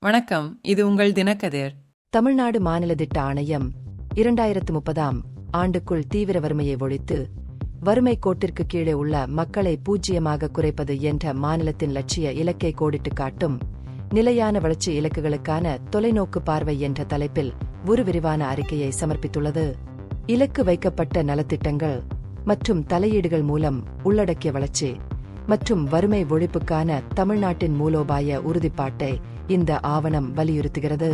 வணக்கம், இது உங்கள் தினக்கதிர். தமிழ்நாடு மாநில திட்ட ஆணையம் 2030ஆம் ஆண்டுக்குள் தீவிர வறுமையை ஒழித்து வறுமை கோட்டிற்கு கீழே உள்ள மக்களை பூஜ்ஜியமாக குறைப்பது என்ற மாநிலத்தின் லட்சிய இலக்கை கோடிட்டு காட்டும் நிலையான வளர்ச்சி இலக்குகளுக்கான தொலைநோக்கு பார்வை என்ற தலைப்பில் ஒரு விரிவான அறிக்கையை சமர்ப்பித்துள்ளது. இலக்கு வைக்கப்பட்ட நலத்திட்டங்கள் மற்றும் தலையீடுகள் மூலம் உள்ளடக்கிய வளர்ச்சி மற்றும் வறுமை ஒழிப்புக்கான தமிழ்நாட்டின் மூலோபாய உறுதிப்பாட்டை இந்த ஆவணம் வலியுறுத்துகிறது.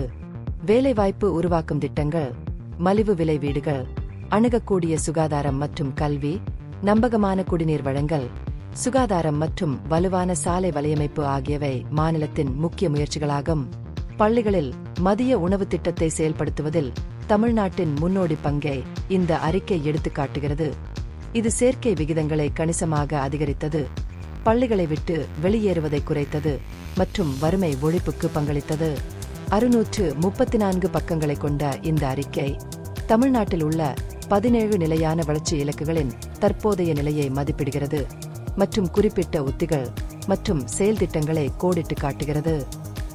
வேலைவாய்ப்பு உருவாக்கும் திட்டங்கள், மலிவு விலை வீடுகள், அணுகக்கூடிய சுகாதாரம் மற்றும் கல்வி, நம்பகமான குடிநீர் வழங்கல், சுகாதாரம் மற்றும் வலுவான சாலை வலையமைப்பு ஆகியவை மாநிலத்தின் முக்கிய முயற்சிகளாகும். பள்ளிகளில் மதிய உணவு திட்டத்தை செயல்படுத்துவதில் தமிழ்நாட்டின் முன்னோடி பங்கை இந்த அறிக்கை எடுத்துக்காட்டுகிறது. இது சேர்க்கை விகிதங்களை கணிசமாக அதிகரித்தது, பள்ளிகளை விட்டு வெளியேறுவதை குறைத்தது மற்றும் வறுமை ஒழிப்புக்கு பங்களித்தது. 634 பக்கங்களை கொண்ட இந்த அறிக்கை தமிழ்நாட்டில் உள்ள 17 நிலையான வளர்ச்சி இலக்குகளின் தற்போதைய நிலையை மதிப்பிடுகிறது மற்றும் குறிப்பிட்ட உத்திகள் மற்றும் செயல் திட்டங்களை கோடிட்டு காட்டுகிறது.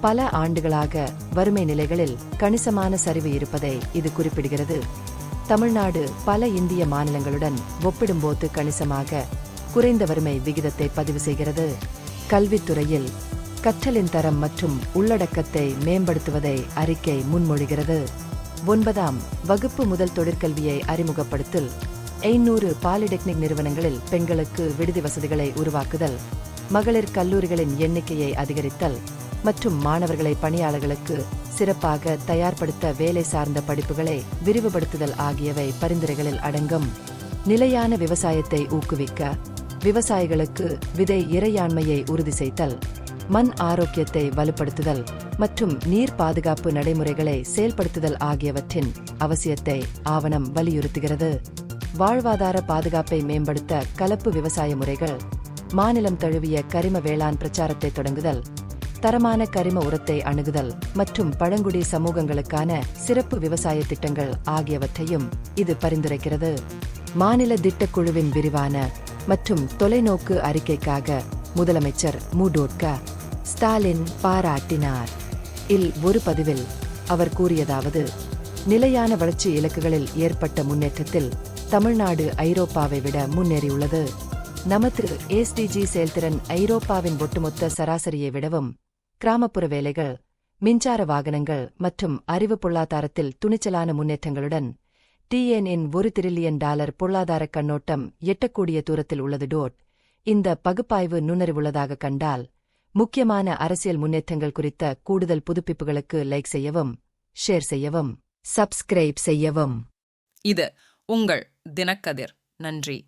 பல ஆண்டுகளாக வறுமை நிலைகளில் கணிசமான சரிவு இருப்பதை இது குறிப்பிடுகிறது. தமிழ்நாடு பல இந்திய மாநிலங்களுடன் ஒப்பிடும்போது கணிசமாக குறைந்த வறுமை விகிதத்தை பதிவு செய்கிறது. கல்வித்துறையில் கற்றலின் தரம் மற்றும் உள்ளடக்கத்தை மேம்படுத்துவதை அறிக்கை முன்மொழிகிறது. 9ஆம் வகுப்பு முதல் தொழிற்கல்வியை அறிமுகப்படுத்தல், 500 பாலிடெக்னிக் நிறுவனங்களில் பெண்களுக்கு விடுதி வசதிகளை உருவாக்குதல், மகளிர் கல்லூரிகளின் எண்ணிக்கையை அதிகரித்தல் மற்றும் மாணவர்களை பணியாளர்களுக்கு சிறப்பாக தயார்படுத்த வேலை சார்ந்த படிப்புகளை விரிவுபடுத்துதல் ஆகியவை பரிந்துரைகளில் அடங்கும். நிலையான விவசாயத்தை ஊக்குவிக்க விவசாயிகளுக்கு விதை இறையாண்மையை உறுதி செய்தல், மண் ஆரோக்கியத்தை வலுப்படுத்துதல் மற்றும் நீர் பாதுகாப்பு நடைமுறைகளை செயல்படுத்துதல் ஆகியவற்றின் அவசியத்தை ஆவணம் வலியுறுத்துகிறது. வாழ்வாதார பாதுகாப்பை மேம்படுத்த கலப்பு விவசாய முறைகள், மாநிலம் தழுவிய கரிம வேளாண் பிரச்சாரத்தை தொடங்குதல், தரமான கரிம உரத்தை அணுகுதல் மற்றும் பழங்குடி சமூகங்களுக்கான சிறப்பு விவசாய திட்டங்கள் ஆகியவற்றையும் இது பரிந்துரைக்கிறது. மாநில திட்டக்குழுவின் விரிவான மற்றும் தொலைநோக்கு அறிக்கைக்காக முதலமைச்சர் மு.க. ஸ்டாலின் பாராட்டினார். ஒரு பதிவில் அவர் கூறியதாவது: நிலையான வளர்ச்சி இலக்குகளில் ஏற்பட்ட முன்னேற்றத்தில் தமிழ்நாடு ஐரோப்பாவை விட முன்னேறியுள்ளது. நமது SDG செயல்திறன் ஐரோப்பாவின் ஒட்டுமொத்த சராசரியை விடவும் கிராமப்புற வேலைகள், மின்சார வாகனங்கள் மற்றும் அறிவு பொருளாதாரத்தில் துணிச்சலான முன்னேற்றங்களுடன் TN $1 டிரில்லியன் பொருளாதார கண்ணோட்டம் எட்டக்கூடிய தூரத்தில் உள்ளது. இந்த பகுப்பாய்வு நுண்ணறிவுள்ளதாக கண்டால் முக்கியமான அரசியல் முன்னேற்றங்கள் குறித்த கூடுதல் புதுப்பிப்புகளுக்கு லைக் செய்யவும், ஷேர் செய்யவும், சப்ஸ்கிரைப் செய்யவும். இது உங்கள் தினக்கதிர். நன்றி.